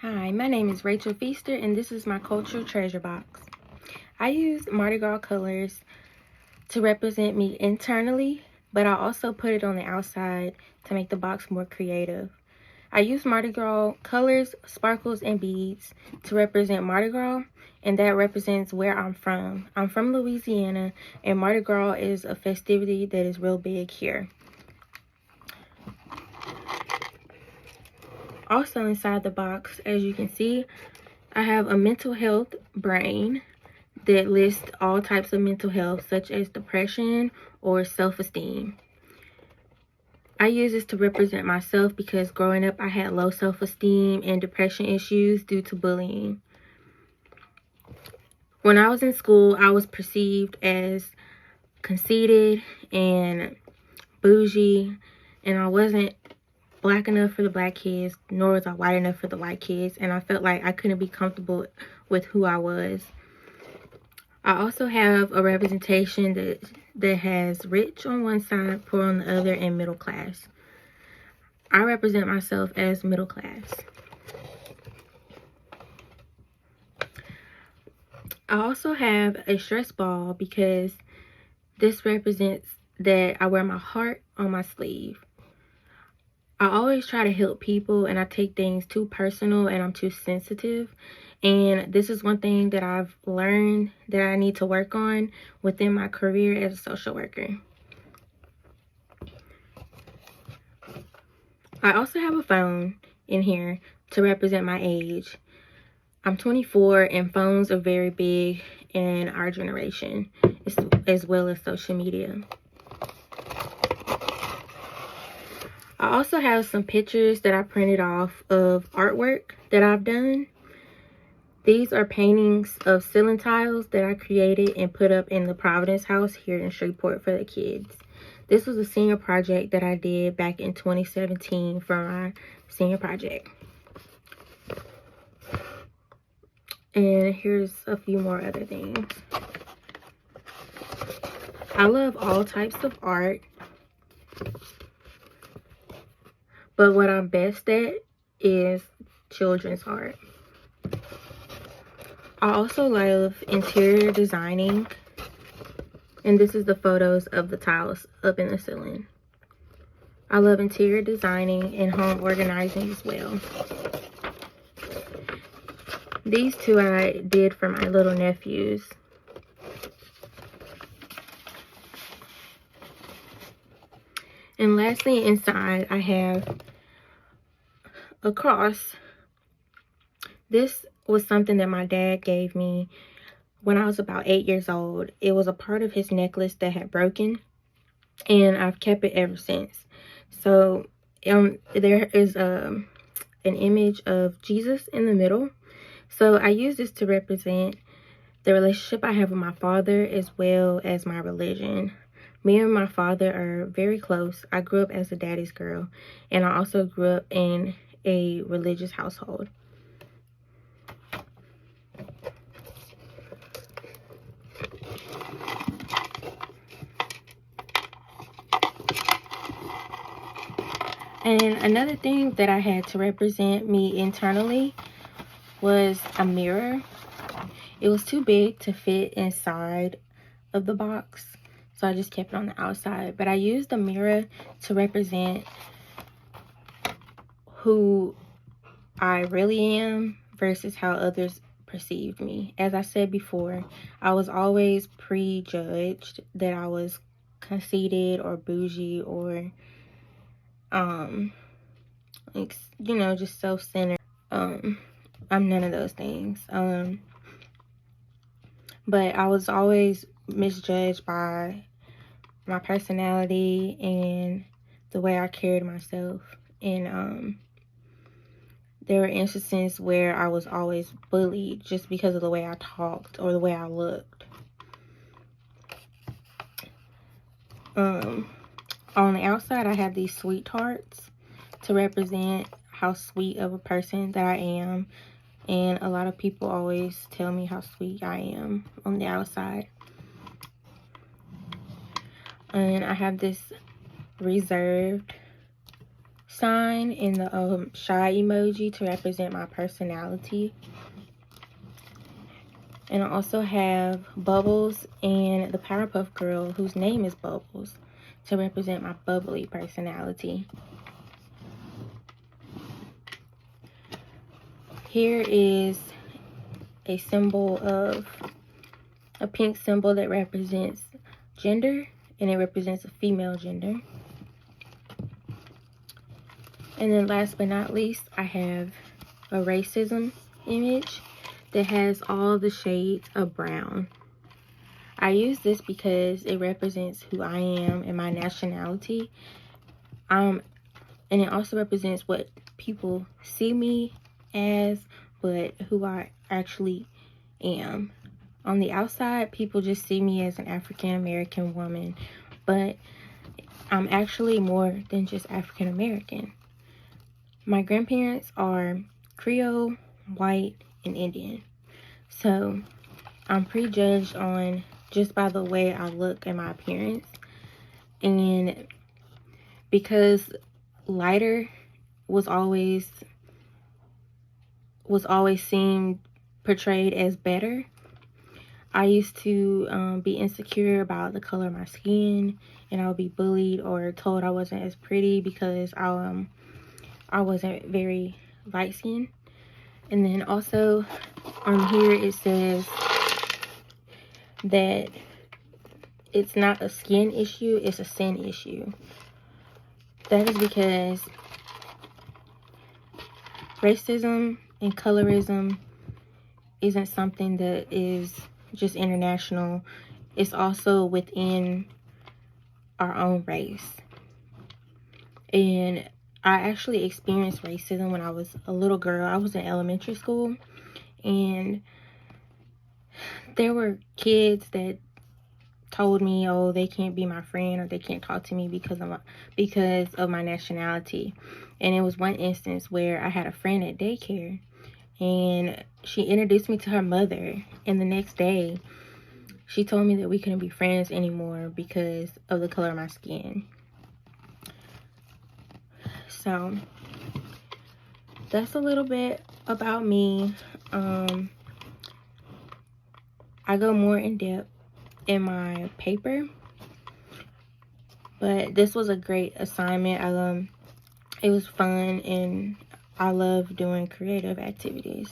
Hi, my name is Rachel Feaster, and this is my cultural treasure box. I use Mardi Gras colors to represent me internally, but I also put it on the outside to make the box more creative. I use Mardi Gras colors, sparkles, and beads to represent Mardi Gras, and that represents where I'm from. I'm from Louisiana, and Mardi Gras is a festivity that is real big here. Also inside the box, as you can see, I have a mental health brain that lists all types of mental health, such as depression or self-esteem. I use this to represent myself because growing up I had low self-esteem and depression issues due to bullying. When I was in school, I was perceived as conceited and bougie, and I wasn't black enough for the black kids, nor was I white enough for the white kids, and I felt like I couldn't be comfortable with who I was. I also have a representation that has rich on one side, poor on the other, and middle class. I represent myself as middle class. I also have a stress ball because this represents that I wear my heart on my sleeve. I always try to help people, and I take things too personal and I'm too sensitive. And this is one thing that I've learned that I need to work on within my career as a social worker. I also have a phone in here to represent my age. I'm 24, and phones are very big in our generation, as well as social media. I also have some pictures that I printed off of artwork that I've done. These are paintings of ceiling tiles that I created and put up in the Providence House here in Shreveport for the kids. This was a senior project that I did back in 2017 for my senior project. And here's a few more other things. I love all types of art, but what I'm best at is children's art. I also love interior designing, and this is the photos of the tiles up in the ceiling. I love interior designing and home organizing as well. These two I did for my little nephews. And lastly, inside I have a cross. This was something that my dad gave me when I was about 8 years old. It was a part of his necklace that had broken, and I've kept it ever since. So there is an image of Jesus in the middle. So I use this to represent the relationship I have with my father as well as my religion. Me and my father are very close. I grew up as a daddy's girl, and I also grew up in a religious household. And another thing that I had to represent me internally was a mirror. It was too big to fit inside of the box, so I just kept it on the outside. But I used the mirror to represent who I really am versus how others perceived me. As I said before, I was always prejudged that I was conceited or bougie or like, you know, just self-centered. I'm none of those things. But I was always misjudged by my personality and the way I carried myself. And there were instances where I was always bullied just because of the way I talked or the way I looked. On the outside, I have these sweethearts to represent how sweet of a person that I am. And a lot of people always tell me how sweet I am on the outside. And I have this reserved sign and the shy emoji to represent my personality. And I also have Bubbles and the Powerpuff Girl, whose name is Bubbles, to represent my bubbly personality. Here is a symbol of a pink symbol that represents gender, and it represents a female gender. And then last but not least, I have a racism image that has all the shades of brown. I use this because it represents who I am and my nationality. And it also represents what people see me as, but who I actually am. On the outside, people just see me as an African American woman, but I'm actually more than just African American. My grandparents are Creole, white, and Indian. So I'm prejudged on just by the way I look and my appearance. And because lighter was always seen portrayed as better, I used to be insecure about the color of my skin, and I would be bullied or told I wasn't as pretty because I wasn't very light skinned. And then also on here it says that it's not a skin issue, it's a sin issue. That is because racism and colorism isn't something that is just international. It's also within our own race. And I actually experienced racism when I was a little girl. I was in elementary school, and there were kids that told me, oh, they can't be my friend or they can't talk to me because of my nationality. And it was one instance where I had a friend at daycare, and she introduced me to her mother, and the next day she told me that we couldn't be friends anymore because of the color of my skin. So that's a little bit about me. I go more in depth in my paper, but this was a great assignment. It was fun, and I love doing creative activities.